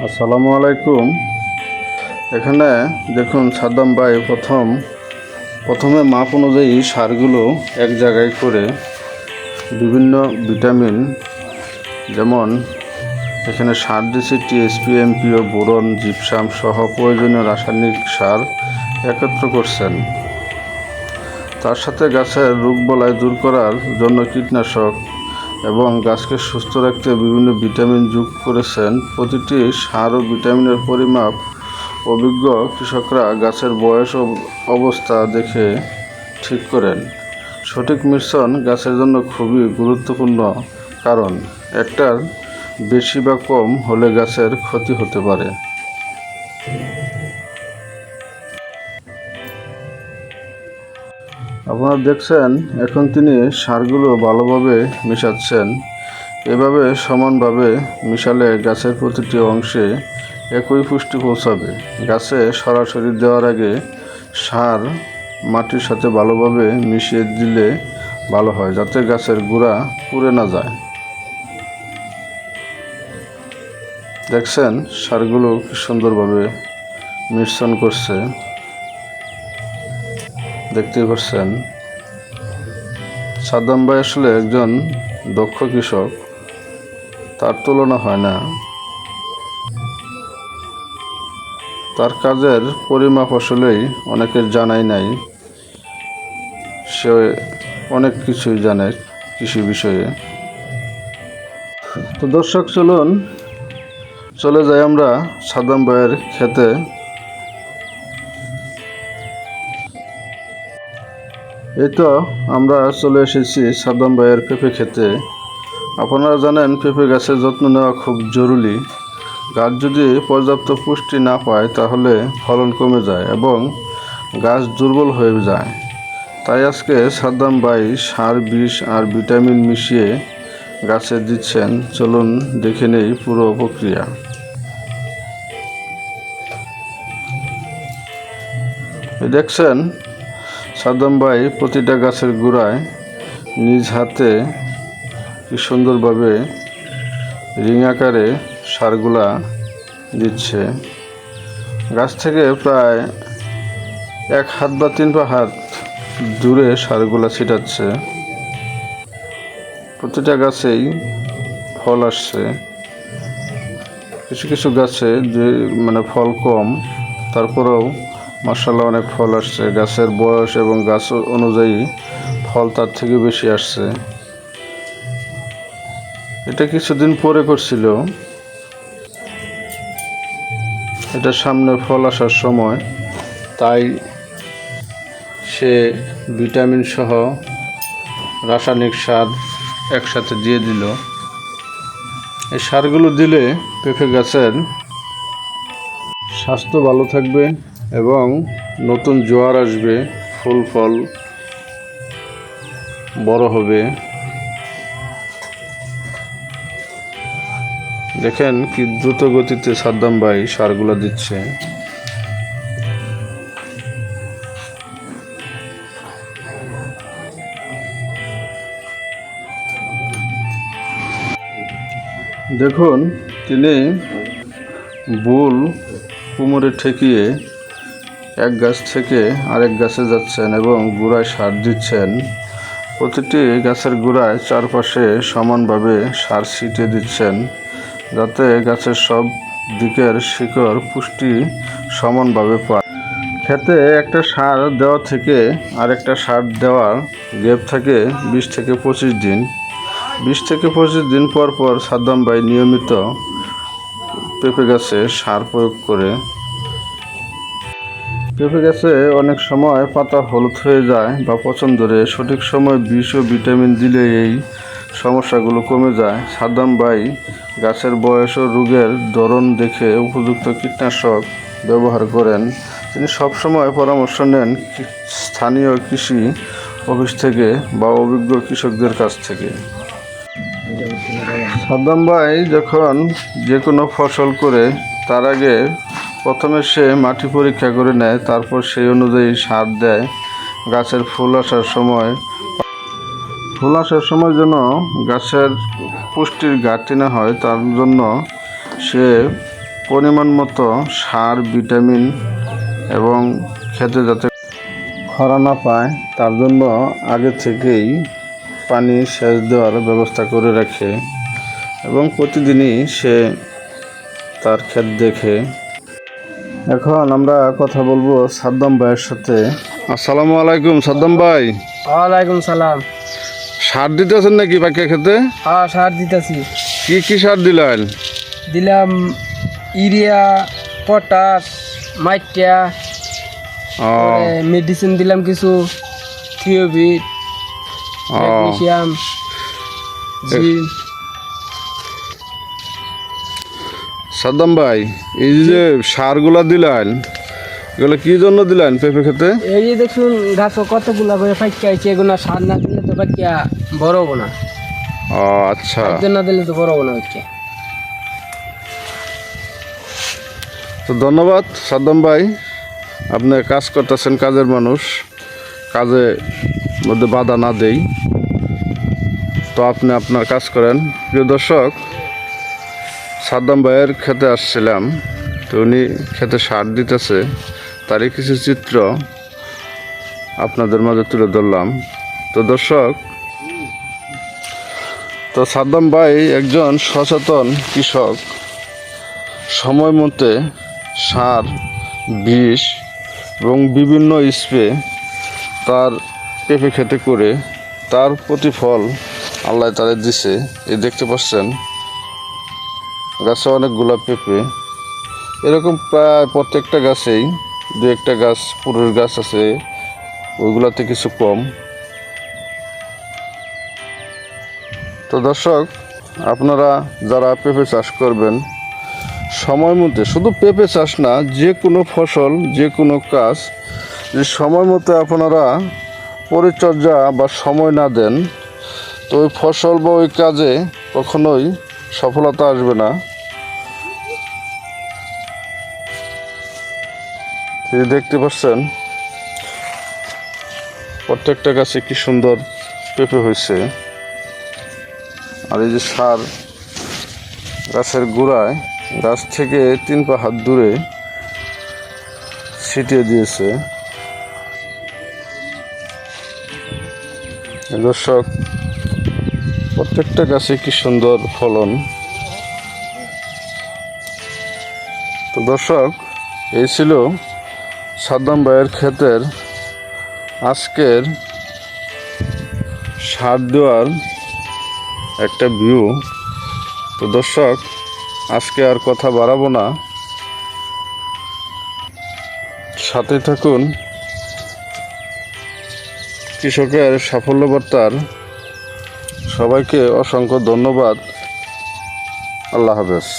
আসসালামু আলাইকুম। এখানে দেখুন সাদ্দাম ভাই প্রথমে মাপ অনুযায়ী সারগুলো এক জায়গায় করে বিভিন্ন ভিটামিন, যেমন এখানে সার দিয়েছে টিএসপি, এমপিও, বোরন, জিপসাম সহ প্রয়োজনীয় রাসায়নিক সার একত্র করছেন। তার সাথে গাছের রোগবালাই দূর করার জন্য কীটনাশক এবং গাছকে সুস্থ রাখতে বিভিন্ন ভিটামিন যোগ করেছেন। প্রতিটি সার ও ভিটামিনের পরিমাপ অভিজ্ঞ কৃষকরা গাছের বয়স ও অবস্থা দেখে ঠিক করেন। সঠিক মিশ্রণ গাছের জন্য খুবই গুরুত্বপূর্ণ, কারণ একটার বেশি বা কম হলে গাছের ক্ষতি হতে পারে। আপনারা দেখছেন এখন তিনি সারগুলো ভালোভাবে মেশাচ্ছেন। এভাবে সমানভাবে মিশালে গাছের প্রতিটি অংশে একই পুষ্টি পৌঁছাবে। গাছে সরাসরি দেওয়ার আগে সার মাটির সাথে ভালোভাবে মিশিয়ে দিলে ভালো হয়, যাতে গাছের গোড়া পুড়ে না যায়। দেখছেন সারগুলো কি সুন্দরভাবে মিশ্রণ করছে, দেখতেই পাচ্ছেন। সাদ্দাম ভাই আসলে একজন দক্ষ কৃষক, তার তুলনা হয় না। তার কাজের পরিমাপ আসলেই অনেকের জানাই নাই। সে অনেক কিছুই জানে কৃষি বিষয়ে। তো দর্শক, চলে যাই আমরা সাদ্দাম ভাইয়ের ক্ষেতে। এই তো আমরা চলে এসেছি সাদ্দাম ভাইয়ের পেঁপে ক্ষেতে। আপনারা জানেন পেঁপে গাছের যত্ন নেওয়া খুব জরুরি। গাছ যদি পর্যাপ্ত পুষ্টি না পায় তাহলে ফলন কমে যায় এবং গাছ দুর্বল হয়ে যায়। তাই আজকে সাদ্দাম ভাই সার, বিষ আর ভিটামিন মিশিয়ে গাছে দিচ্ছেন। চলুন দেখে নেই পুরো প্রক্রিয়া। দেখছেন সাদ্দাম ভাই প্রতিটা গাছের গোড়ায় নিজ হাতে কি সুন্দরভাবে রিং আকারে সারগুলা দিচ্ছে। গাছ থেকে প্রায় 1 হাত বা 3 পা হাত দূরে সারগুলা ছিটাচ্ছে। প্রতিটা গাছেই ফল আসছে। কিছু কিছু গাছে যে ফল কম, তারপরেও মাশাআল্লাহ অনেক ফল আসছে। গাছের বয়স এবং গাছ অনুযায়ী ফল তার থেকে বেশি আসছে। এটা কিছুদিন পরে করছিল, এটা সামনে ফল আসার সময়, তাই সে ভিটামিন সহ রাসায়নিক সার একসাথে দিয়ে দিল। এই সারগুলো দিলে পেঁপে গাছের স্বাস্থ্য ভালো থাকবে এবং নতুন জোয়ার আসবে, ফুল ফল বড় হবে। দেখেন কি দ্রুত গতিতে সাদ্দাম ভাই সারগুলো দিচ্ছে। দেখুন তিনি বুল কোমরে ঠেকিয়ে এক গাছ থেকে আরেক গাছে যাচ্ছেন এবং গোড়ায় সার দিচ্ছেন। প্রতিটি গাছের গোড়ায় চারপাশে সমানভাবে সার ছিটিয়ে দিচ্ছেন, যাতে গাছের সব দিকের শিকড় পুষ্টি সমানভাবে পায়। খেতে একটা সার দেওয়া থেকে আরেকটা সার দেওয়ার গ্যাপ থাকে 20 থেকে 25 দিন। 20 থেকে 25 দিন পর পর সাদ্দাম ভাই নিয়মিত পেঁপে গাছে সার প্রয়োগ করে। পেঁপে গাছে অনেক সময় পাতা হলুদ হয়ে যায় বা পচন ধরে। সঠিক সময় বিষ ও ভিটামিন দিলে এই সমস্যাগুলো কমে যায়। সাদ্দাম ভাই গাছের বয়স ও রোগের ধরন দেখে উপযুক্ত কীটনাশক ব্যবহার করেন। তিনি সবসময় পরামর্শ নেন স্থানীয় কৃষি অফিস থেকে বা অভিজ্ঞ কৃষকদের কাছ থেকে। সাদ্দাম ভাই যখন যে কোনো ফসল করে তার আগে প্রথমে সে মাটি পরীক্ষা করে নেয়, তারপর সেই অনুযায়ী সার দেয়। গাছের ফুল আসার সময় যেন গাছের পুষ্টির ঘাটতি না হয়, তার জন্য সে পরিমাণ মতো সার, ভিটামিন এবং খেতে যাতে খরা না পায় তার জন্য আগে থেকেই পানি সেচ দেওয়ার ব্যবস্থা করে রাখে এবং প্রতিদিনই সে তার ক্ষেত দেখে। এখন আমরা কথা বলবো সাদ্দাম ভাইয়ের সাথে। আসসালামু আলাইকুম সাদ্দাম ভাই। ওয়ালাইকুম সালাম। সার দিতেছেন নাকি পাকিয়া খেতে? হ্যাঁ, সার দিতেছি। কি সার দিলেন? দিলাম ইউরিয়া, পটাশ, মাইটিয়া, মেডিসিন দিলাম কিছু, থিওবিট, ম্যাগনেসিয়াম, জিঙ্ক। সাদ্দাম ভাই, এই যে সারগুলা দিলেন এগুলো কি জন্য দিলেন পেঁপে খেতে? এই যে দেখুন গাছ কতগুলা করে ফাইকা আছে, এগুলো সার না দিলে তো ফাইকা বড় হবো না। আচ্ছা, না দিলে তো বড় হবো না ফাইকা। তো ধন্যবাদ সাদ্দাম ভাই, আপনি কাজ করতেছেন, কাজের মানুষ, কাজে মধ্যে বাধা না দেই, তো আপনি আপনার কাজ করেন। প্রিয় দর্শক, সাদ্দাম ভাইয়ের খেতে আসছিলাম, তো উনি খেতে সার দিতেছে, তারই কিছু চিত্র আপনাদের মাঝে তুলে ধরলাম। তো দর্শক, তো সাদ্দাম ভাই একজন সচেতন কৃষক, সময় মতে সার, বিষ এবং বিভিন্ন স্প্রে তার পেঁপে খেতে করে তার প্রতিফল আল্লাহ তাদের দিছে। এই দেখতে পাচ্ছেন গাছে অনেকগুলো পেঁপে, এরকম প্রায় প্রত্যেকটা গাছেই দু একটা গাছ পুরুষ গাছ আছে, ওইগুলাতে কিছু কম। তো দর্শক, আপনারা যারা পেঁপে চাষ করবেন সময় মতো, শুধু পেঁপে চাষ না, যে কোনো ফসল, যে কোনো কাজ যে সময় মতো আপনারা পরিচর্যা বা সময় না দেন, তো ওই ফসল বা ওই কাজে কখনোই সফলতা আসবে না। দেখতে পাচ্ছেন প্রত্যেকটা গাছে কি সুন্দর পেঁপে হয়েছে। আর এই যে সার গাছের গোড়ায়, গাছ থেকে 3 পা হাত দূরে ছিটিয়ে দিয়েছে। দর্শক, প্রত্যেকটা গাছে কি সুন্দর ফলন। তো দর্শক, এই ছিল সাদ্দাম ভাইয়ের ক্ষেতের আজকের সার দেওয়ার একটা ভিউ। তো দর্শক, আজকে আর কথা বাড়াবো না, সাথে থাকুন। কৃষকের সাফল্য বার্তার সবাইকে অসংখ্য ধন্যবাদ। আল্লাহ হাফেজ।